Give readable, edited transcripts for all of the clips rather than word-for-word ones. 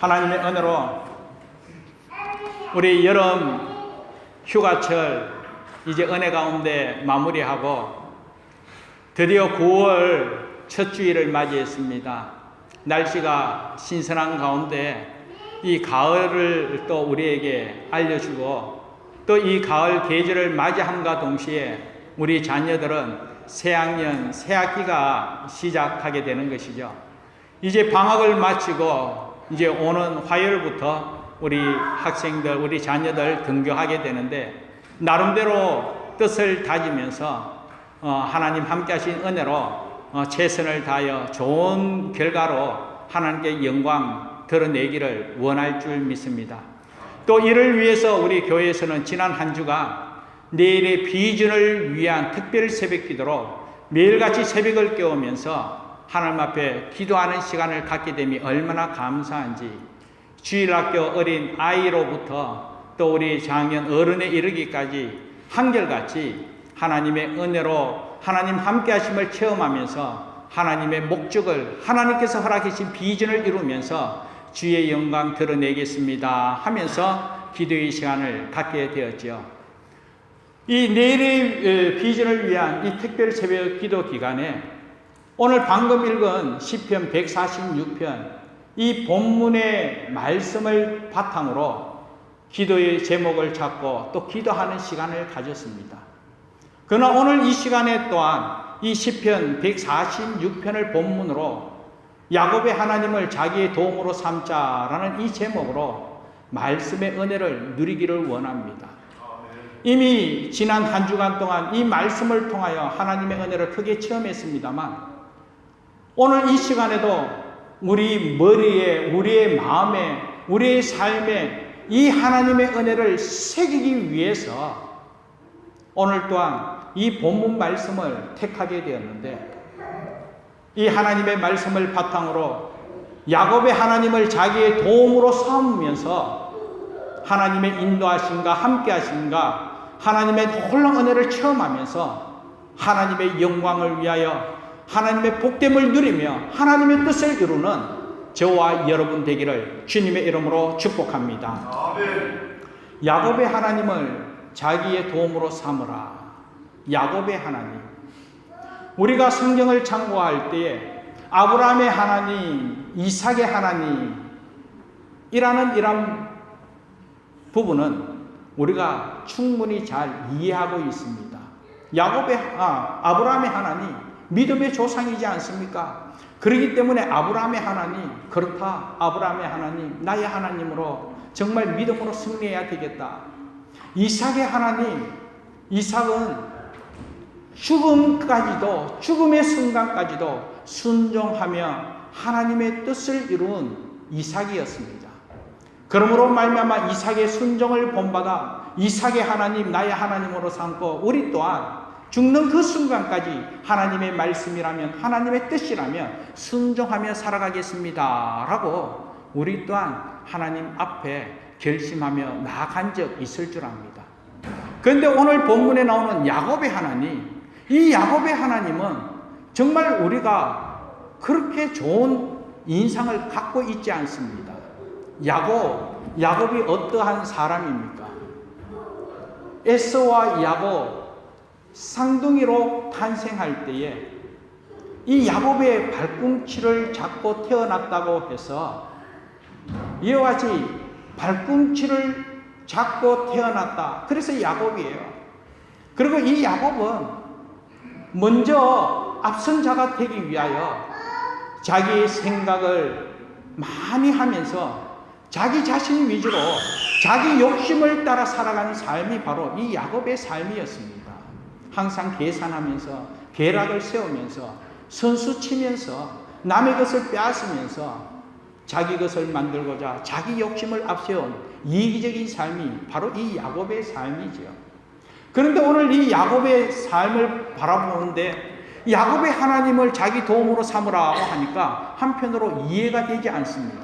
하나님의 은혜로 우리 여름 휴가철 이제 은혜 가운데 마무리하고 드디어 9월 첫 주일을 맞이했습니다. 날씨가 신선한 가운데 이 가을을 또 우리에게 알려주고 또 이 가을 계절을 맞이함과 동시에 우리 자녀들은 새학년, 새학기가 시작하게 되는 것이죠. 이제 방학을 마치고 이제 오는 화요일부터 우리 학생들, 우리 자녀들 등교하게 되는데 나름대로 뜻을 다지면서 하나님 함께 하신 은혜로 최선을 다하여 좋은 결과로 하나님께 영광 드러내기를 원할 줄 믿습니다. 또 이를 위해서 우리 교회에서는 지난 한 주간 내일의 비전을 위한 특별 새벽 기도로 매일같이 새벽을 깨우면서 하나님 앞에 기도하는 시간을 갖게 됨이 얼마나 감사한지 주일학교 어린 아이로부터 또 우리 장년 어른에 이르기까지 한결같이 하나님의 은혜로 하나님 함께 하심을 체험하면서 하나님의 목적을 하나님께서 허락하신 비전을 이루면서 주의 영광 드러내겠습니다 하면서 기도의 시간을 갖게 되었죠. 이 내일의 비전을 위한 이 특별 새벽 기도 기간에 오늘 방금 읽은 시편 146편 이 본문의 말씀을 바탕으로 기도의 제목을 잡고 또 기도하는 시간을 가졌습니다. 그러나 오늘 이 시간에 또한 이 시편 146편을 본문으로 야곱의 하나님을 자기의 도움으로 삼자라는 이 제목으로 말씀의 은혜를 누리기를 원합니다. 이미 지난 한 주간 동안 이 말씀을 통하여 하나님의 은혜를 크게 체험했습니다만 오늘 이 시간에도 우리 머리에, 우리의 마음에, 우리의 삶에 이 하나님의 은혜를 새기기 위해서 오늘 또한 이 본문 말씀을 택하게 되었는데 이 하나님의 말씀을 바탕으로 야곱의 하나님을 자기의 도움으로 삼으면서 하나님의 인도하심과 함께하심과 하나님의 놀라운 은혜를 체험하면서 하나님의 영광을 위하여 하나님의 복됨을 누리며 하나님의 뜻을 이루는 저와 여러분 되기를 주님의 이름으로 축복합니다. 아멘. 야곱의 하나님을 자기의 도움으로 삼으라. 야곱의 하나님. 우리가 성경을 참고할 때에 아브라함의 하나님, 이삭의 하나님 이런 부분은 우리가 충분히 잘 이해하고 있습니다. 아브라함의 하나님, 믿음의 조상이지 않습니까? 그렇기 때문에 아브라함의 하나님, 그렇다. 아브라함의 하나님, 나의 하나님으로 정말 믿음으로 승리해야 되겠다. 이삭의 하나님, 이삭은 죽음의 순간까지도 순종하며 하나님의 뜻을 이룬 이삭이었습니다. 그러므로 말미암아 이삭의 순종을 본받아 이삭의 하나님, 나의 하나님으로 삼고 우리 또한 죽는 그 순간까지 하나님의 말씀이라면 하나님의 뜻이라면 순종하며 살아가겠습니다 라고 우리 또한 하나님 앞에 결심하며 나아간 적 있을 줄 압니다. 그런데 오늘 본문에 나오는 야곱의 하나님, 이 야곱의 하나님은 정말 우리가 그렇게 좋은 인상을 갖고 있지 않습니다. 야곱이 어떠한 사람입니까? 에서와 야곱 쌍둥이로 탄생할 때에 이 야곱의 발꿈치를 잡고 태어났다고 해서 이와 같이 발꿈치를 잡고 태어났다. 그래서 야곱이에요. 그리고 이 야곱은 먼저 앞선 자가 되기 위하여 자기의 생각을 많이 하면서 자기 자신 위주로 자기 욕심을 따라 살아가는 삶이 바로 이 야곱의 삶이었습니다. 항상 계산하면서 계략을 세우면서 선수 치면서 남의 것을 빼앗으면서 자기 것을 만들고자 자기 욕심을 앞세운 이기적인 삶이 바로 이 야곱의 삶이죠. 그런데 오늘 이 야곱의 삶을 바라보는데 야곱의 하나님을 자기 도움으로 삼으라고 하니까 한편으로 이해가 되지 않습니다.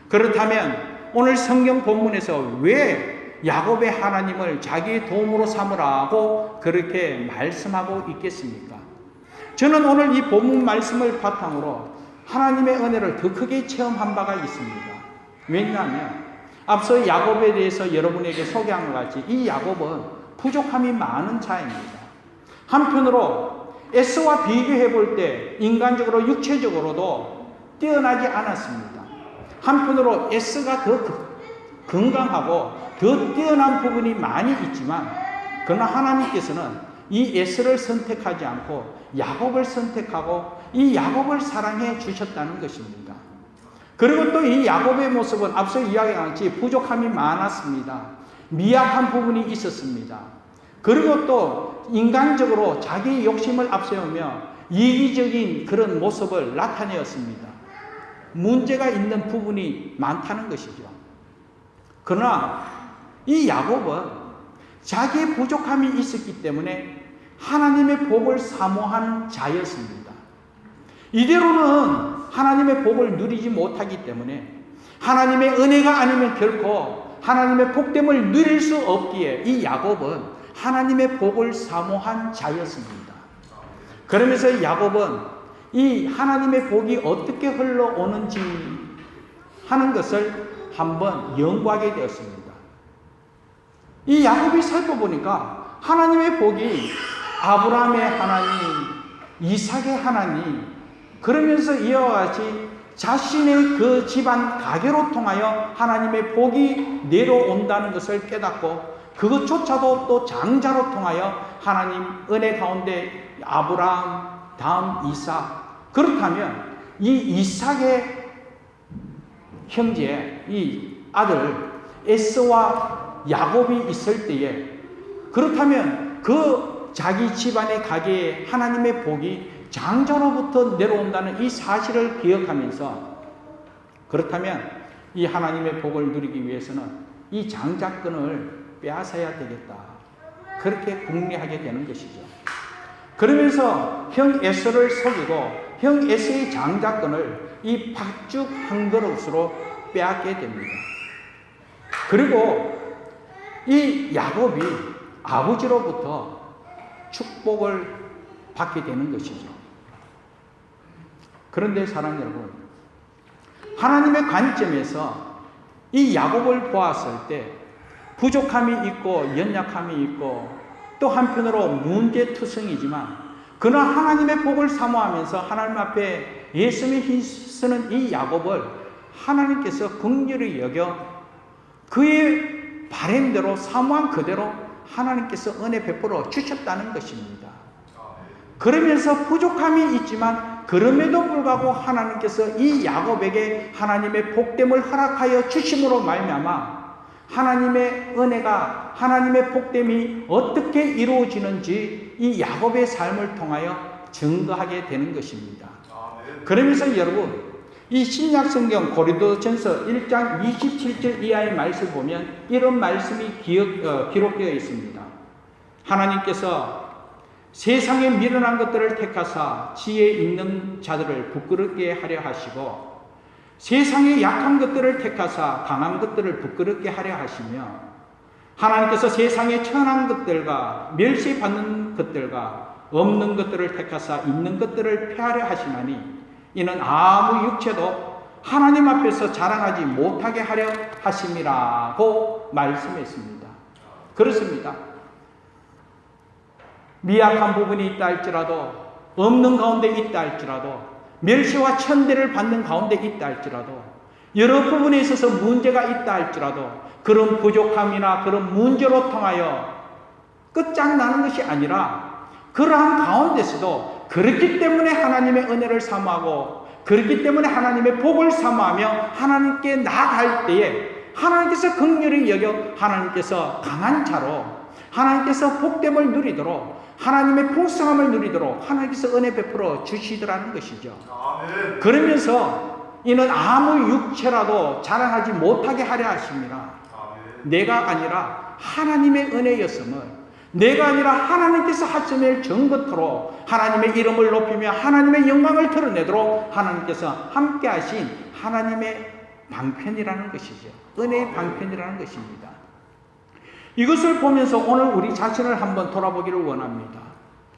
그렇다면 오늘 성경 본문에서 왜 야곱의 하나님을 자기의 도움으로 삼으라고 그렇게 말씀하고 있겠습니까? 저는 오늘 이 본문 말씀을 바탕으로 하나님의 은혜를 더 크게 체험한 바가 있습니다. 왜냐하면 앞서 야곱에 대해서 여러분에게 소개한 것 같이 이 야곱은 부족함이 많은 자입니다. 한편으로 에서와 비교해 볼 때 인간적으로 육체적으로도 뛰어나지 않았습니다. 한편으로 에서가 더 건강하고 더 뛰어난 부분이 많이 있지만 그러나 하나님께서는 이 에서를 선택하지 않고 야곱을 선택하고 이 야곱을 사랑해 주셨다는 것입니다. 그리고 또 이 야곱의 모습은 앞서 이야기한 것이 부족함이 많았습니다. 미약한 부분이 있었습니다. 그리고 또 인간적으로 자기 욕심을 앞세우며 이기적인 그런 모습을 나타내었습니다. 문제가 있는 부분이 많다는 것이죠. 그러나 이 야곱은 자기의 부족함이 있었기 때문에 하나님의 복을 사모한 자였습니다. 이대로는 하나님의 복을 누리지 못하기 때문에 하나님의 은혜가 아니면 결코 하나님의 복됨을 누릴 수 없기에 이 야곱은 하나님의 복을 사모한 자였습니다. 그러면서 야곱은 이 하나님의 복이 어떻게 흘러오는지 하는 것을 한번 연구하게 되었습니다. 이 야곱이 살펴보니까 하나님의 복이 아브라함의 하나님, 이삭의 하나님, 그러면서 이와 같이 자신의 그 집안 가계로 통하여 하나님의 복이 내려온다는 것을 깨닫고 그것조차도 또 장자로 통하여 하나님 은혜 가운데 아브라함, 다음 이삭. 그렇다면 이 이삭의 형제, 이 아들 에서와 야곱이 있을 때에 그렇다면 그 자기 집안의 가계에 하나님의 복이 장자로부터 내려온다는 이 사실을 기억하면서 그렇다면 이 하나님의 복을 누리기 위해서는 이 장자권을 빼앗아야 되겠다. 그렇게 궁리하게 되는 것이죠. 그러면서 형 에서를 속이고 형 에서의 장자권을 이 팥죽 한 그릇으로 빼앗게 됩니다. 그리고 이 야곱이 아버지로부터 축복을 받게 되는 것이죠. 그런데 사랑 여러분, 하나님의 관점에서 이 야곱을 보았을 때 부족함이 있고 연약함이 있고 또 한편으로 문제투성이지만 그러나 하나님의 복을 사모하면서 하나님 앞에 예수님의 힘쓰는 이 야곱을 하나님께서 긍휼히 여겨 그의 바램대로 사모한 그대로 하나님께서 은혜 베풀어 주셨다는 것입니다. 그러면서 부족함이 있지만 그럼에도 불구하고 하나님께서 이 야곱에게 하나님의 복됨을 허락하여 주심으로 말미암아 하나님의 은혜가 하나님의 복됨이 어떻게 이루어지는지 이 야곱의 삶을 통하여 증거하게 되는 것입니다. 그러면서 여러분 이 신약성경 고린도전서 1장 27절 이하의 말씀을 보면 이런 말씀이 기록되어 있습니다. 하나님께서 세상에 미련한 것들을 택하사 지혜 있는 자들을 부끄럽게 하려 하시고 세상에 약한 것들을 택하사 강한 것들을 부끄럽게 하려 하시며 하나님께서 세상에 천한 것들과 멸시받는 것들과 없는 것들을 택하사 있는 것들을 폐하려 하시나니 이는 아무 육체도 하나님 앞에서 자랑하지 못하게 하려 하심이라고 말씀했습니다. 그렇습니다. 미약한 부분이 있다 할지라도 없는 가운데 있다 할지라도 멸시와 천대를 받는 가운데 있다 할지라도 여러 부분에 있어서 문제가 있다 할지라도 그런 부족함이나 그런 문제로 통하여 끝장나는 것이 아니라 그러한 가운데서도 그렇기 때문에 하나님의 은혜를 사모하고 그렇기 때문에 하나님의 복을 사모하며 하나님께 나아갈 때에 하나님께서 긍휼히 여겨 하나님께서 강한 자로 하나님께서 복됨을 누리도록 하나님의 풍성함을 누리도록 하나님께서 은혜 베풀어 주시더라는 것이죠. 아멘. 그러면서 이는 아무 육체라도 자랑하지 못하게 하려 하십니다. 아멘. 내가 아니라 하나님의 은혜였음을 내가 아니라 하나님께서 하심을 증거토록 하나님의 이름을 높이며 하나님의 영광을 드러내도록 하나님께서 함께 하신 하나님의 방편이라는 것이죠. 은혜의 방편이라는 것입니다. 이것을 보면서 오늘 우리 자신을 한번 돌아보기를 원합니다.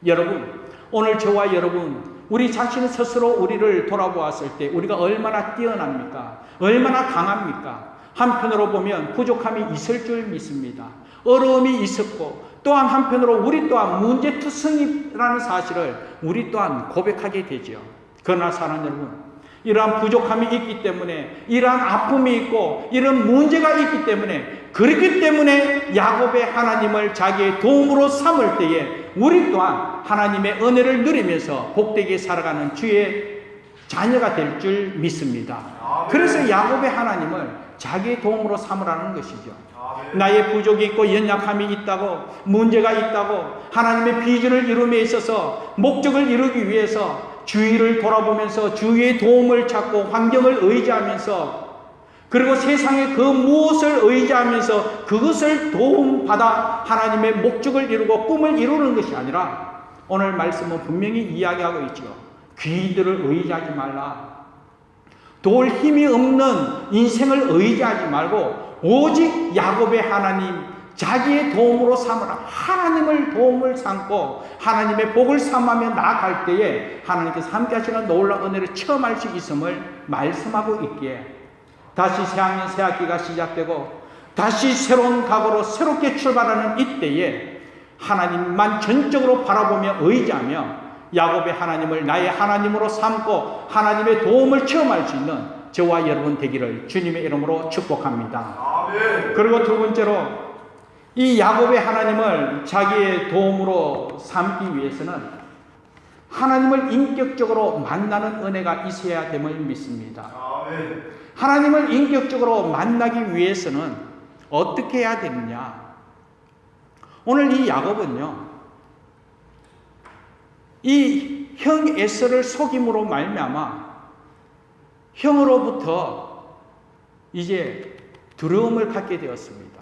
여러분, 오늘 저와 여러분 우리 자신 스스로 우리를 돌아보았을 때 우리가 얼마나 뛰어납니까? 얼마나 강합니까? 한편으로 보면 부족함이 있을 줄 믿습니다. 어려움이 있었고 또한 한편으로 우리 또한 문제투성이라는 사실을 우리 또한 고백하게 되죠. 그러나 사랑하는 여러분, 이러한 부족함이 있기 때문에, 이러한 아픔이 있고 이런 문제가 있기 때문에, 그렇기 때문에 야곱의 하나님을 자기의 도움으로 삼을 때에 우리 또한 하나님의 은혜를 누리면서 복되게 살아가는 주의 자녀가 될 줄 믿습니다. 그래서 야곱의 하나님을 자기의 도움으로 삼으라는 것이죠. 나의 부족이 있고 연약함이 있다고, 문제가 있다고, 하나님의 비전을 이룸에 있어서 목적을 이루기 위해서 주위를 돌아보면서 주위의 도움을 찾고 환경을 의지하면서, 그리고 세상의 그 무엇을 의지하면서 그것을 도움받아 하나님의 목적을 이루고 꿈을 이루는 것이 아니라, 오늘 말씀은 분명히 이야기하고 있죠. 귀인들을 의지하지 말라. 도울 힘이 없는 인생을 의지하지 말고 오직 야곱의 하나님, 자기의 도움으로 삼으라. 하나님을 도움을 삼고 하나님의 복을 삼으며 나아갈 때에 하나님께서 함께 하시는 놀라운 은혜를 체험할 수 있음을 말씀하고 있기에, 다시 새학년 새학기가 시작되고 다시 새로운 각오로 새롭게 출발하는 이때에 하나님만 전적으로 바라보며 의지하며 야곱의 하나님을 나의 하나님으로 삼고 하나님의 도움을 체험할 수 있는 저와 여러분 되기를 주님의 이름으로 축복합니다. 아멘. 그리고 두 번째로, 이 야곱의 하나님을 자기의 도움으로 삼기 위해서는 하나님을 인격적으로 만나는 은혜가 있어야 됨을 믿습니다. 아멘. 하나님을 인격적으로 만나기 위해서는 어떻게 해야 되느냐? 오늘 이 야곱은요, 이 형 에서를 속임으로 말미암아 형으로부터 이제 두려움을 갖게 되었습니다.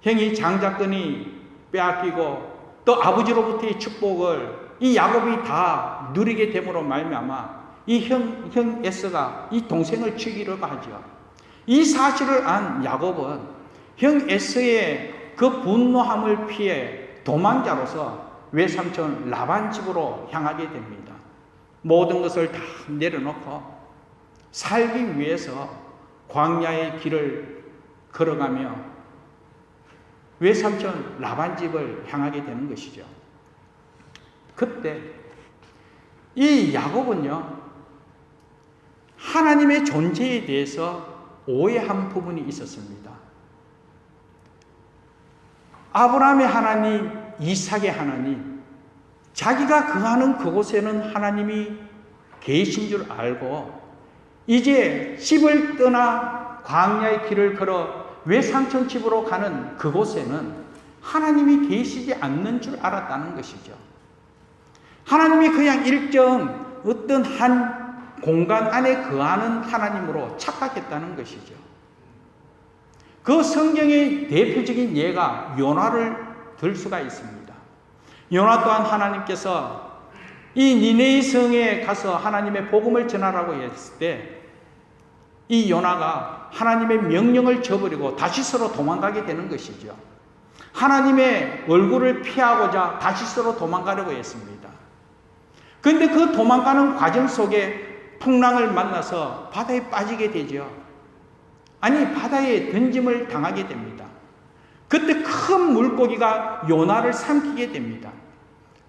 형이 장자권이 빼앗기고 또 아버지로부터의 축복을 이 야곱이 다 누리게 됨으로 말미암아 이 형 에서가 이 동생을 죽이려고 하죠. 이 사실을 안 야곱은 형 에서의 그 분노함을 피해 도망자로서 외삼촌 라반 집으로 향하게 됩니다. 모든 것을 다 내려놓고 살기 위해서 광야의 길을 걸어가며 외삼촌 라반 집을 향하게 되는 것이죠. 그때 이 야곱은요, 하나님의 존재에 대해서 오해한 부분이 있었습니다. 아브라함의 하나님, 이삭의 하나님, 자기가 거하는 그곳에는 하나님이 계신 줄 알고 이제 집을 떠나 광야의 길을 걸어 외삼촌 집으로 가는 그곳에는 하나님이 계시지 않는 줄 알았다는 것이죠. 하나님이 그냥 일정 어떤 한 공간 안에 거하는 하나님으로 착각했다는 것이죠. 그 성경의 대표적인 예가 요나를 들 수가 있습니다. 요나 또한 하나님께서 이 니네의 성에 가서 하나님의 복음을 전하라고 했을 때 이 요나가 하나님의 명령을 저버리고 다시스로 도망가게 되는 것이죠. 하나님의 얼굴을 피하고자 다시스로 도망가려고 했습니다. 그런데 그 도망가는 과정 속에 풍랑을 만나서 바다에 빠지게 되죠. 아니, 바다에 던짐을 당하게 됩니다. 그때 큰 물고기가 요나를 삼키게 됩니다.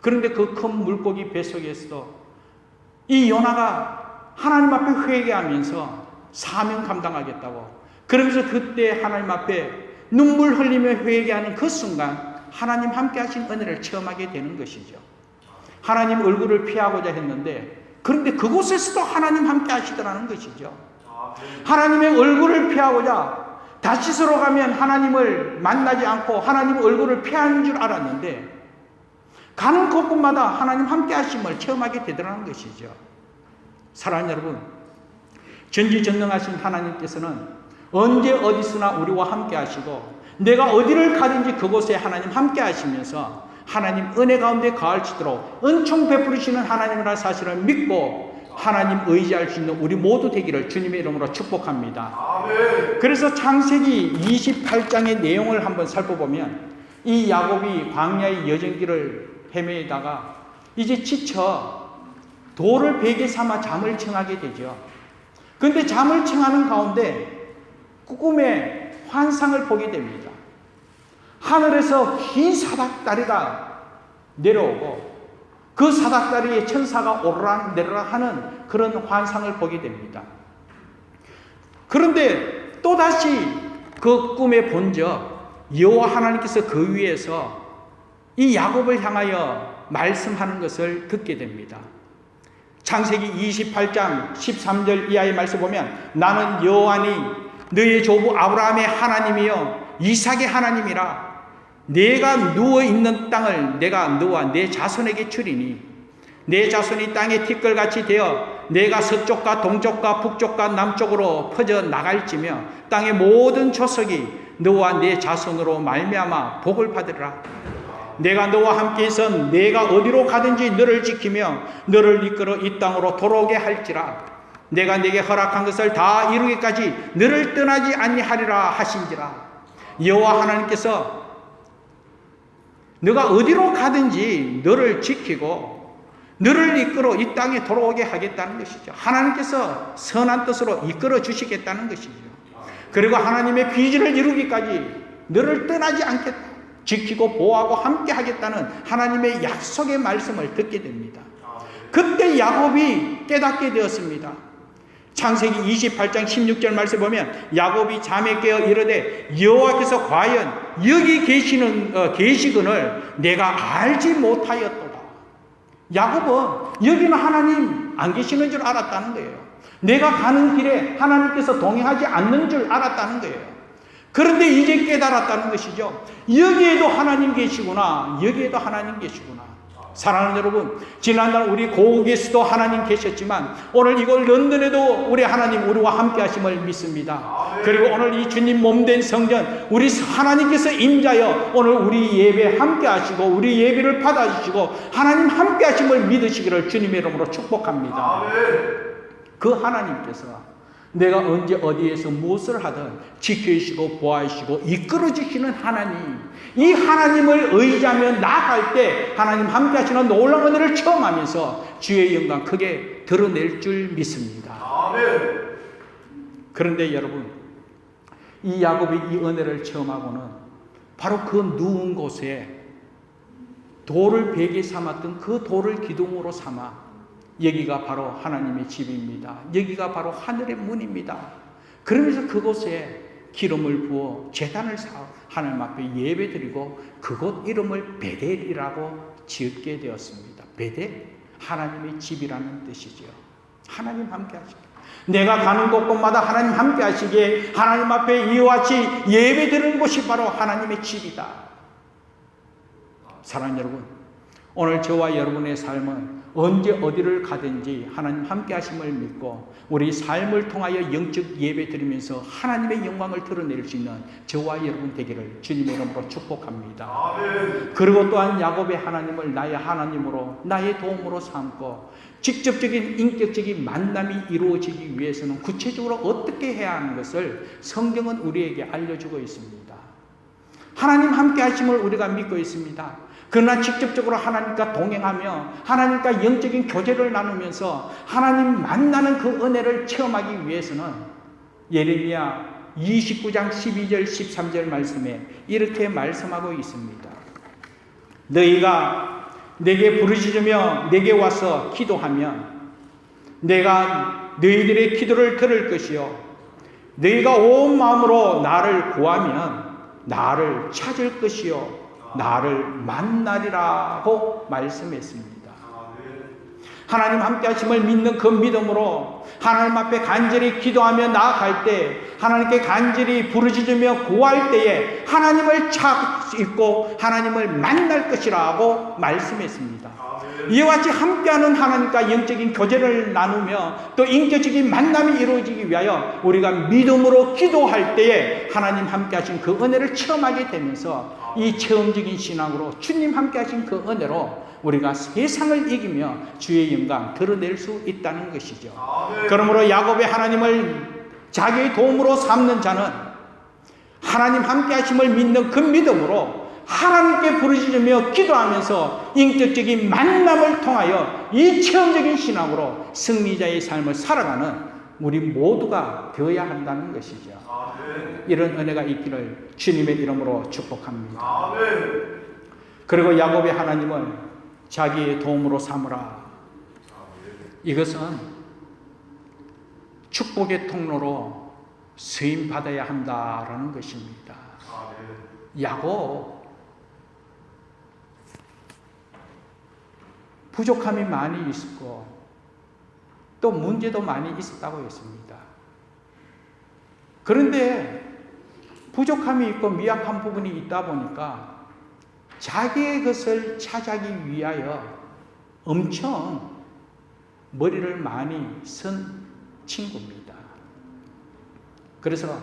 그런데 그 큰 물고기 뱃속에서도 이 요나가 하나님 앞에 회개하면서 사명 감당하겠다고, 그러면서 그때 하나님 앞에 눈물 흘리며 회개하는 그 순간 하나님 함께 하신 은혜를 체험하게 되는 것이죠. 하나님 얼굴을 피하고자 했는데 그런데 그곳에서도 하나님 함께 하시더라는 것이죠. 하나님의 얼굴을 피하고자 다시스로 가면 하나님을 만나지 않고 하나님 얼굴을 피하는 줄 알았는데 가는 곳곳마다 하나님 함께 하심을 체험하게 되더라는 것이죠. 사랑하는 여러분, 전지전능하신 하나님께서는 언제 어디서나 우리와 함께 하시고 내가 어디를 가든지 그곳에 하나님 함께 하시면서 하나님 은혜 가운데 거하시도록 은총 베푸시는 하나님이라는 사실을 믿고 하나님 의지할 수 있는 우리 모두 되기를 주님의 이름으로 축복합니다. 아멘. 그래서 창세기 28장의 내용을 한번 살펴보면 이 야곱이 광야의 여정길을 헤매다가 이제 지쳐 돌을 베개 삼아 잠을 청하게 되죠. 그런데 잠을 청하는 가운데 꿈에 환상을 보게 됩니다. 하늘에서 긴 사닥다리가 내려오고 그 사닥다리에 천사가 오르락 내리락 하는 그런 환상을 보게 됩니다. 그런데 또다시 그 꿈에 본 적 여호와 하나님께서 그 위에서 이 야곱을 향하여 말씀하는 것을 듣게 됩니다. 창세기 28장 13절 이하의 말씀 보면 나는 여호와니 너의 조부 아브라함의 하나님이요 이삭의 하나님이라. 내가 누워있는 땅을 내가 너와 내 자손에게 주리니 내 자손이 땅의 티끌같이 되어 내가 서쪽과 동쪽과 북쪽과 남쪽으로 퍼져 나갈지며 땅의 모든 조석이 너와 내 자손으로 말미암아 복을 받으리라. 내가 너와 함께 있어 내가 어디로 가든지 너를 지키며 너를 이끌어 이 땅으로 돌아오게 할지라. 내가 네게 허락한 것을 다 이루기까지 너를 떠나지 아니하리라 하신지라. 여호와 하나님께서 너가 어디로 가든지 너를 지키고 너를 이끌어 이 땅에 돌아오게 하겠다는 것이죠. 하나님께서 선한 뜻으로 이끌어 주시겠다는 것이죠. 그리고 하나님의 비전을 이루기까지 너를 떠나지 않겠다. 지키고 보호하고 함께 하겠다는 하나님의 약속의 말씀을 듣게 됩니다. 그때 야곱이 깨닫게 되었습니다. 창세기 28장 16절 말씀 보면 야곱이 잠에 깨어 이르되 여호와께서 과연 여기 계시거늘 내가 알지 못하였도다. 야곱은 여기는 하나님 안 계시는 줄 알았다는 거예요. 내가 가는 길에 하나님께서 동행하지 않는 줄 알았다는 거예요. 그런데 이제 깨달았다는 것이죠. 여기에도 하나님 계시구나. 여기에도 하나님 계시구나. 사랑하는 여러분, 지난날 우리 고국에서도 하나님 계셨지만 오늘 이걸 런던에도 우리 하나님 우리와 함께 하심을 믿습니다. 그리고 오늘 이 주님 몸된 성전 우리 하나님께서 임자여 오늘 우리 예배 함께 하시고 우리 예배를 받아주시고 하나님 함께 하심을 믿으시기를 주님의 이름으로 축복합니다. 그 하나님께서 내가 언제 어디에서 무엇을 하든 지켜주시고 보호하시고 이끌어주시는 하나님, 이 하나님을 의지하며 나아갈 때 하나님 함께 하시는 놀라운 은혜를 체험하면서 주의 영광 크게 드러낼 줄 믿습니다. 아멘. 그런데 여러분, 이 야곱이 이 은혜를 체험하고는 바로 그 누운 곳에 돌을 베개 삼았던 그 돌을 기둥으로 삼아 여기가 바로 하나님의 집입니다. 여기가 바로 하늘의 문입니다. 그러면서 그곳에 기름을 부어 제단을 쌓아 하나님 앞에 예배드리고 그곳 이름을 베델이라고 지었게 되었습니다. 베델, 하나님의 집이라는 뜻이죠. 하나님 함께 하시게. 내가 가는 곳곳마다 하나님 함께 하시기에 하나님 앞에 이와 같이 예배드리는 곳이 바로 하나님의 집이다. 사랑하는 여러분, 오늘 저와 여러분의 삶은 언제 어디를 가든지 하나님 함께 하심을 믿고 우리 삶을 통하여 영적 예배 드리면서 하나님의 영광을 드러낼 수 있는 저와 여러분 되기를 주님의 이름으로 축복합니다. 아멘. 그리고 또한 야곱의 하나님을 나의 하나님으로 나의 도움으로 삼고 직접적인 인격적인 만남이 이루어지기 위해서는 구체적으로 어떻게 해야 하는 것을 성경은 우리에게 알려주고 있습니다. 하나님 함께 하심을 우리가 믿고 있습니다. 그러나 직접적으로 하나님과 동행하며 하나님과 영적인 교제를 나누면서 하나님 만나는 그 은혜를 체험하기 위해서는 예레미야 29장 12절 13절 말씀에 이렇게 말씀하고 있습니다. 너희가 내게 부르짖으며 내게 와서 기도하면 내가 너희들의 기도를 들을 것이요 너희가 온 마음으로 나를 구하면 나를 찾을 것이요 나를 만나리라고 말씀했습니다. 하나님 함께 하심을 믿는 그 믿음으로 하나님 앞에 간절히 기도하며 나아갈 때 하나님께 간절히 부르짖으며 구할 때에 하나님을 찾고 하나님을 만날 것이라고 말씀했습니다. 이와 같이 함께하는 하나님과 영적인 교제를 나누며 또 인격적인 만남이 이루어지기 위하여 우리가 믿음으로 기도할 때에 하나님 함께 하신 그 은혜를 체험하게 되면서 이 체험적인 신앙으로 주님 함께 하신 그 은혜로 우리가 세상을 이기며 주의 영광 드러낼 수 있다는 것이죠. 그러므로 야곱의 하나님을 자기의 도움으로 삼는 자는 하나님 함께 하심을 믿는 그 믿음으로 하나님께 부르짖으며 기도하면서 인격적인 만남을 통하여 이 체험적인 신앙으로 승리자의 삶을 살아가는 우리 모두가 되어야 한다는 것이죠. 이런 은혜가 있기를 주님의 이름으로 축복합니다. 그리고 야곱의 하나님을 자기의 도움으로 삼으라. 이것은 축복의 통로로 쓰임받아야 한다라는 것입니다. 야곱, 부족함이 많이 있었고 또 문제도 많이 있었다고 했습니다. 그런데 부족함이 있고 미약한 부분이 있다 보니까 자기의 것을 차지하기 위하여 엄청 머리를 많이 쓴 친구입니다. 그래서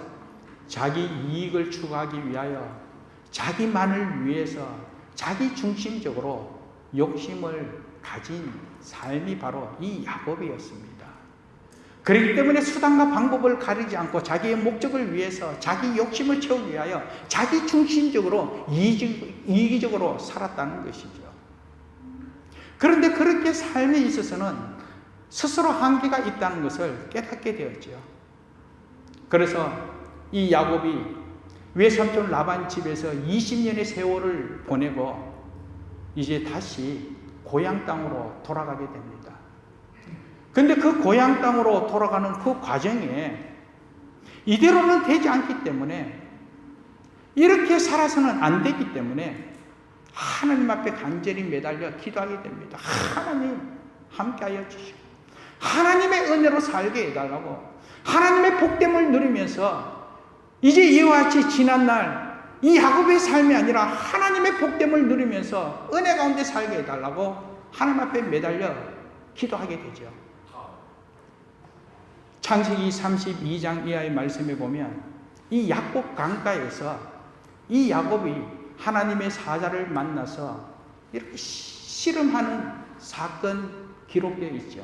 자기 이익을 추구하기 위하여 자기만을 위해서 자기 중심적으로 욕심을 가진 삶이 바로 이 야곱이었습니다. 그렇기 때문에 수단과 방법을 가리지 않고 자기의 목적을 위해서 자기 욕심을 채우기 위하여 자기 중심적으로 이기적으로 살았다는 것이죠. 그런데 그렇게 삶에 있어서는 스스로 한계가 있다는 것을 깨닫게 되었죠. 그래서 이 야곱이 외삼촌 라반 집에서 20년의 세월을 보내고 이제 다시 고향 땅으로 돌아가게 됩니다. 근데 그 고향 땅으로 돌아가는 그 과정에 이대로는 되지 않기 때문에 이렇게 살아서는 안 되기 때문에 하나님 앞에 간절히 매달려 기도하게 됩니다. 하나님 함께하여 주시고 하나님의 은혜로 살게 해달라고, 하나님의 복됨을 누리면서 이제 이와 같이 지난날 이 야곱의 삶이 아니라 하나님의 복됨을 누리면서 은혜 가운데 살게 해달라고 하나님 앞에 매달려 기도하게 되죠. 창세기 32장 이하의 말씀에 보면 이 야곱 강가에서 이 야곱이 하나님의 사자를 만나서 이렇게 씨름하는 사건 기록되어 있죠.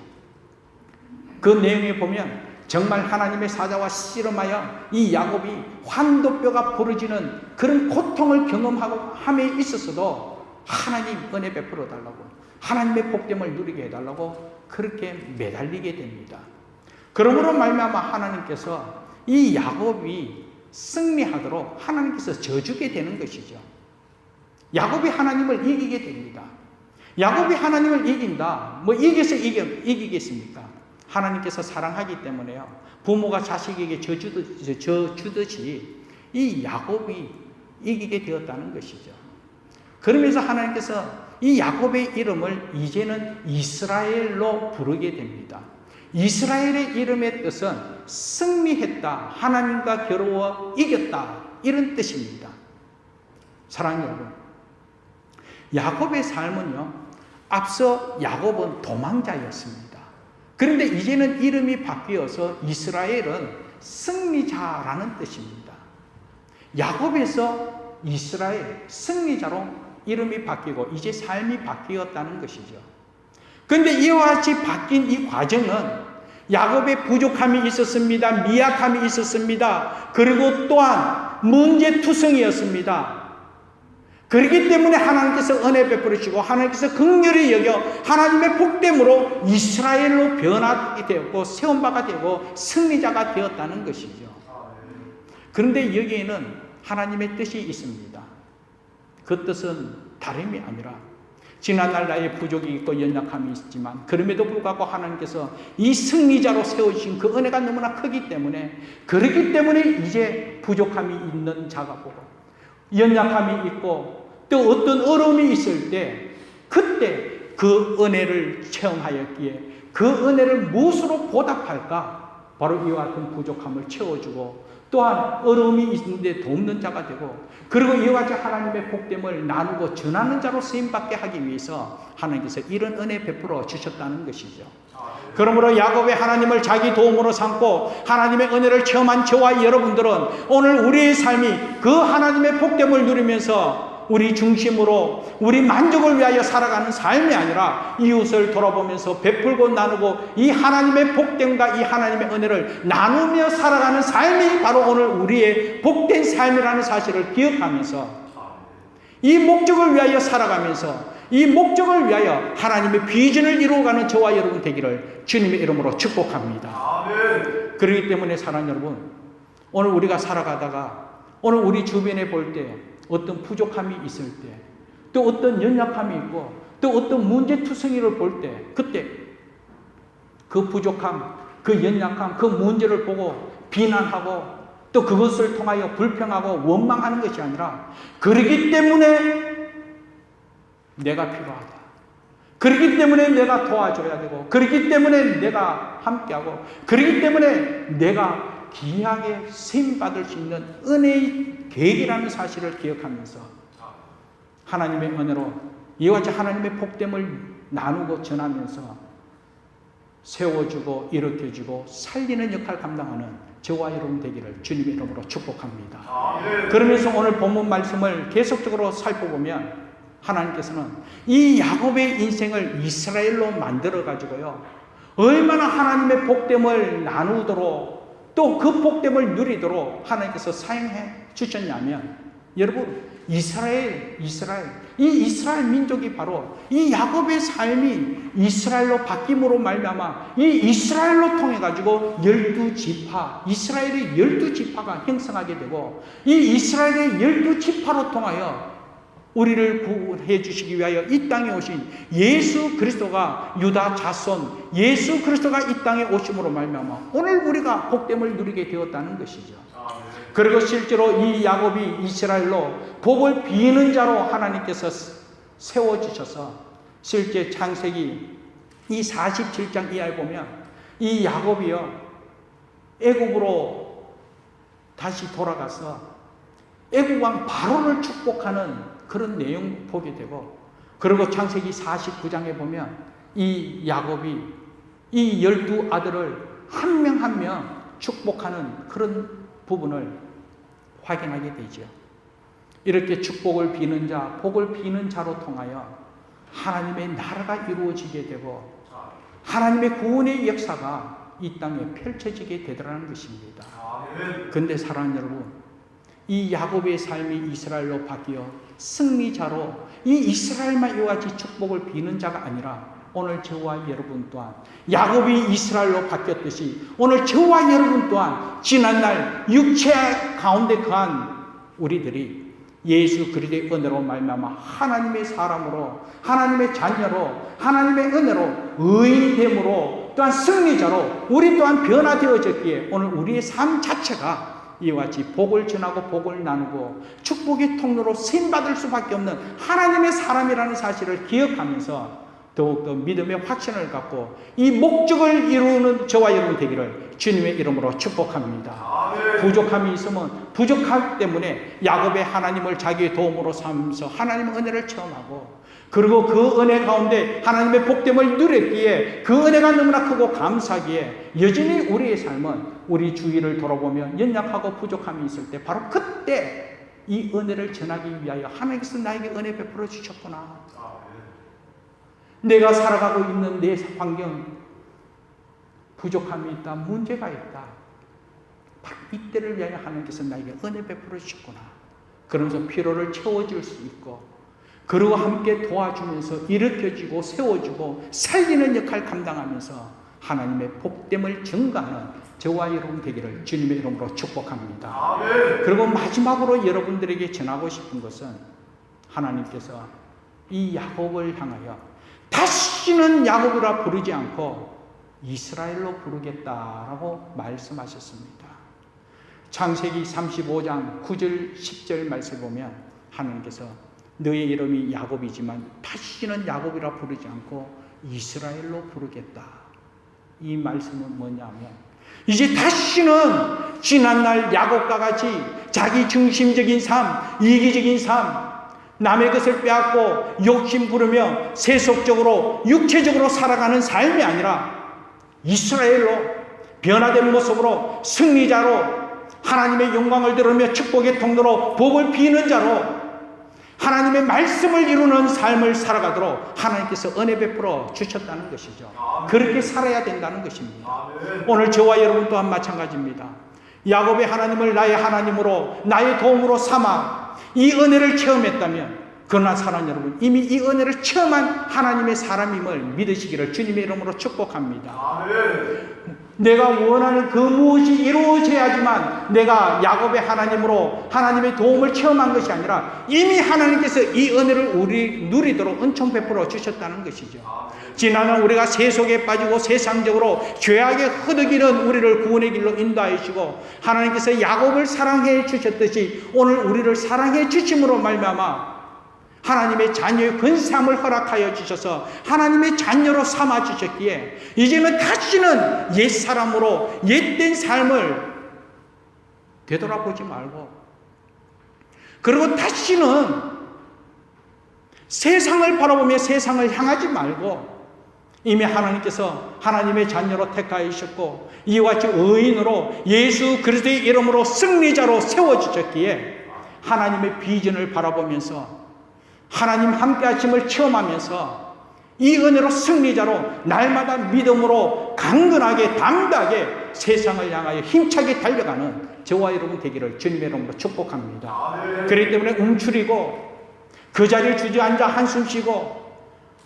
그 내용에 보면 정말 하나님의 사자와 씨름하여 이 야곱이 환도뼈가 부러지는 그런 고통을 경험하고 함에 있었어도 하나님 은혜 베풀어 달라고, 하나님의 복됨을 누리게 해달라고 그렇게 매달리게 됩니다. 그러므로 말미암아 하나님께서 이 야곱이 승리하도록 하나님께서 져주게 되는 것이죠. 야곱이 하나님을 이기게 됩니다. 야곱이 하나님을 이긴다. 뭐 이겨서 이기겠습니까? 하나님께서 사랑하기 때문에요. 부모가 자식에게 져주듯이 이 야곱이 이기게 되었다는 것이죠. 그러면서 하나님께서 이 야곱의 이름을 이제는 이스라엘로 부르게 됩니다. 이스라엘의 이름의 뜻은 승리했다, 하나님과 겨루어 이겼다, 이런 뜻입니다. 사랑하는 여러분, 야곱의 삶은요, 앞서 야곱은 도망자였습니다. 그런데 이제는 이름이 바뀌어서 이스라엘은 승리자라는 뜻입니다. 야곱에서 이스라엘, 승리자로 이름이 바뀌고 이제 삶이 바뀌었다는 것이죠. 그런데 이와 같이 바뀐 이 과정은 야곱의 부족함이 있었습니다. 미약함이 있었습니다. 그리고 또한 문제투성이었습니다. 그렇기 때문에 하나님께서 은혜 베풀으시고 하나님께서 긍휼히 여겨 하나님의 복됨으로 이스라엘로 변화되게 되었고 세움바가 되고 승리자가 되었다는 것이죠. 그런데 여기에는 하나님의 뜻이 있습니다. 그 뜻은 다름이 아니라 지난날 나의 부족이 있고 연약함이 있지만 그럼에도 불구하고 하나님께서 이 승리자로 세우신 그 은혜가 너무나 크기 때문에, 그렇기 때문에 이제 부족함이 있는 자가 보고 연약함이 있고 또 어떤 어려움이 있을 때 그때 그 은혜를 체험하였기에 그 은혜를 무엇으로 보답할까? 바로 이와 같은 부족함을 채워주고 또한 어려움이 있는데 돕는 자가 되고, 그리고 이와 같이 하나님의 복됨을 나누고 전하는 자로 쓰임받게 하기 위해서 하나님께서 이런 은혜 베풀어 주셨다는 것이죠. 그러므로 야곱의 하나님을 자기 도움으로 삼고 하나님의 은혜를 체험한 저와 여러분들은 오늘 우리의 삶이 그 하나님의 복됨을 누리면서 우리 중심으로 우리 만족을 위하여 살아가는 삶이 아니라 이웃을 돌아보면서 베풀고 나누고 이 하나님의 복됨과 이 하나님의 은혜를 나누며 살아가는 삶이 바로 오늘 우리의 복된 삶이라는 사실을 기억하면서 이 목적을 위하여 살아가면서 이 목적을 위하여 하나님의 비전을 이루어가는 저와 여러분 되기를 주님의 이름으로 축복합니다. 아멘. 그렇기 때문에 사랑하는 여러분, 오늘 우리가 살아가다가 오늘 우리 주변에 볼 때 어떤 부족함이 있을 때, 또 어떤 연약함이 있고, 또 어떤 문제투성이를 볼 때, 그때 그 부족함, 그 연약함, 그 문제를 보고 비난하고 또 그것을 통하여 불평하고 원망하는 것이 아니라, 그러기 때문에 내가 필요하다, 그렇기 때문에 내가 도와줘야 되고, 그렇기 때문에 내가 함께하고, 그렇기 때문에 내가 귀하게 쓰임받을 수 있는 은혜의 계기라는 사실을 기억하면서 하나님의 은혜로 이와 같이 하나님의 복됨을 나누고 전하면서 세워주고 일으켜주고 살리는 역할을 감당하는 저와 여러분 되기를 주님의 이름으로 축복합니다. 그러면서 오늘 본문 말씀을 계속적으로 살펴보면 하나님께서는 이 야곱의 인생을 이스라엘로 만들어 가지고요, 얼마나 하나님의 복됨을 나누도록 또 그 복됨을 누리도록 하나님께서 사용해 주셨냐면, 여러분, 이스라엘, 이 이스라엘 민족이 바로 이 야곱의 삶이 이스라엘로 바뀜으로 말미암아 이 이스라엘로 통해 가지고 12지파, 이스라엘의 12지파가 형성하게 되고, 이 이스라엘의 12지파로 통하여 우리를 구원해 주시기 위하여 이 땅에 오신 예수 그리스도가 유다 자손, 예수 그리스도가 이 땅에 오심으로 말미암아 오늘 우리가 복됨을 누리게 되었다는 것이죠. 그리고 실제로 이 야곱이 이스라엘로 복을 비는 자로 하나님께서 세워주셔서 실제 창세기 이 47장 이하에 보면 이 야곱이요, 애국으로 다시 돌아가서 애국 왕 바로를 축복하는 그런 내용 보게 되고, 그리고 창세기 49장에 보면 이 야곱이 이 12아들을 한 명 한 명 축복하는 그런 부분을 확인하게 되죠. 이렇게 축복을 비는 자, 복을 비는 자로 통하여 하나님의 나라가 이루어지게 되고 하나님의 구원의 역사가 이 땅에 펼쳐지게 되더라는 것입니다. 그런데 사랑하는 여러분, 이 야곱의 삶이 이스라엘로 바뀌어 승리자로 이 이스라엘만 이와 같이 축복을 비는 자가 아니라 오늘 저와 여러분 또한 야곱이 이스라엘로 바뀌었듯이 오늘 저와 여러분 또한 지난날 육체 가운데 거한 우리들이 예수 그리스도의 은혜로 말미암아 하나님의 사람으로, 하나님의 자녀로, 하나님의 은혜로 의인됨으로 또한 승리자로 우리 또한 변화되어졌기에 오늘 우리의 삶 자체가 이와 같이 복을 전하고 복을 나누고 축복의 통로로 쓰임받을 수밖에 없는 하나님의 사람이라는 사실을 기억하면서 더욱더 믿음의 확신을 갖고 이 목적을 이루는 저와 여러분 되기를 주님의 이름으로 축복합니다. 아멘. 부족함이 있으면 부족하기 때문에 야곱의 하나님을 자기의 도움으로 삼으면서 하나님의 은혜를 체험하고, 그리고 그 은혜 가운데 하나님의 복됨을 누렸기에 그 은혜가 너무나 크고 감사하기에 여전히 우리의 삶은 우리 주위를 돌아보면 연약하고 부족함이 있을 때 바로 그때 이 은혜를 전하기 위하여 하나님께서 나에게 은혜 베풀어 주셨구나. 내가 살아가고 있는 내 환경 부족함이 있다, 문제가 있다, 바로 이때를 위하여 하나님께서 나에게 은혜 베풀어 주셨구나. 그러면서 피로를 채워줄 수 있고, 그리고 함께 도와주면서 일으켜주고 세워주고 살리는 역할을 감당하면서 하나님의 복됨을 증가하는 저와 여러분 되기를 주님의 이름으로 축복합니다. 아멘. 그리고 마지막으로 여러분들에게 전하고 싶은 것은 하나님께서 이 야곱을 향하여 다시는 야곱이라 부르지 않고 이스라엘로 부르겠다라고 말씀하셨습니다. 창세기 35장 9절 10절 말씀을 보면 하나님께서 너의 이름이 야곱이지만 다시는 야곱이라 부르지 않고 이스라엘로 부르겠다. 이 말씀은 뭐냐면 이제 다시는 지난날 야곱과 같이 자기 중심적인 삶, 이기적인 삶, 남의 것을 빼앗고 욕심 부르며 세속적으로 육체적으로 살아가는 삶이 아니라 이스라엘로 변화된 모습으로 승리자로 하나님의 영광을 들으며 축복의 통로로 복을 비는 자로 하나님의 말씀을 이루는 삶을 살아가도록 하나님께서 은혜 베풀어 주셨다는 것이죠. 그렇게 살아야 된다는 것입니다. 오늘 저와 여러분 또한 마찬가지입니다. 야곱의 하나님을 나의 하나님으로 나의 도움으로 삼아 이 은혜를 체험했다면 그러나 사랑하는 여러분, 이미 이 은혜를 체험한 하나님의 사람임을 믿으시기를 주님의 이름으로 축복합니다. 내가 원하는 그 무엇이 이루어져야지만 내가 야곱의 하나님으로 하나님의 도움을 체험한 것이 아니라 이미 하나님께서 이 은혜를 우리 누리도록 은총 베풀어 주셨다는 것이죠. 지난해 우리가 세속에 빠지고 세상적으로 죄악에 흐드기는 우리를 구원의 길로 인도하여 주시고 하나님께서 야곱을 사랑해 주셨듯이 오늘 우리를 사랑해 주심으로 말미암아 하나님의 자녀의 근사함을 허락하여 주셔서 하나님의 자녀로 삼아 주셨기에 이제는 다시는 옛사람으로 옛된 삶을 되돌아보지 말고 그리고 다시는 세상을 바라보며 세상을 향하지 말고 이미 하나님께서 하나님의 자녀로 택하여 주셨고 이와 같이 의인으로 예수 그리스도의 이름으로 승리자로 세워주셨기에 하나님의 비전을 바라보면서 하나님 함께 하심을 체험하면서 이 은혜로 승리자로 날마다 믿음으로 강건하게 담대하게 세상을 향하여 힘차게 달려가는 저와 여러분 되기를 주님의 이름으로 축복합니다. 그렇기 때문에 움츠리고 그 자리에 주저앉아 한숨 쉬고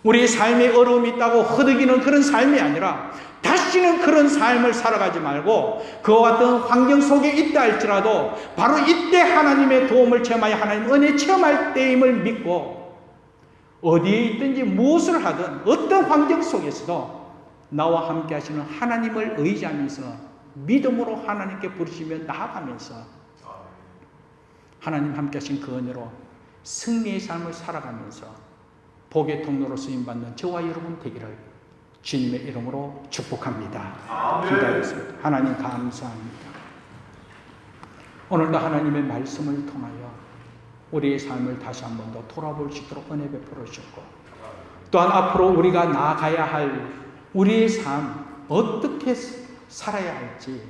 우리의 삶에 어려움이 있다고 허덕이는 그런 삶이 아니라 다시는 그런 삶을 살아가지 말고 그와 같은 환경 속에 있다 할지라도 바로 이때 하나님의 도움을 체험하여 하나님 은혜 체험할 때임을 믿고 어디에 있든지 무엇을 하든 어떤 환경 속에서도 나와 함께 하시는 하나님을 의지하면서 믿음으로 하나님께 부르시며 나아가면서 하나님 함께 하신 그 은혜로 승리의 삶을 살아가면서 복의 통로로 쓰임받는 저와 여러분 되기를 주님의 이름으로 축복합니다. 기도하겠습니다. 하나님 감사합니다. 오늘도 하나님의 말씀을 통하여 우리의 삶을 다시 한 번 더 돌아볼 수 있도록 은혜 베풀어 주셨고 또한 앞으로 우리가 나아가야 할 우리의 삶 어떻게 살아야 할지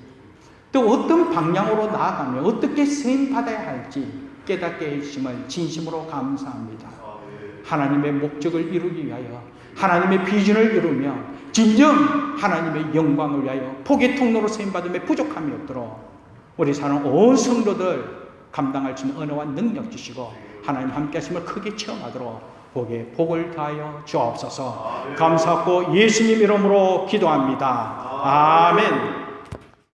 또 어떤 방향으로 나아가며 어떻게 쓰임받아야 할지 깨닫게 해주심을 진심으로 감사합니다. 하나님의 목적을 이루기 위하여 하나님의 비전을 이루며 진정 하나님의 영광을 위하여 복의 통로로 쓰임받음에 부족함이 없도록 우리 사는 온 성도들 감당할 수 있는 은혜와 능력 주시고 하나님 함께 하심을 크게 체험하도록 복을 다하여 주옵소서. 감사하고 예수님 이름으로 기도합니다. 아멘.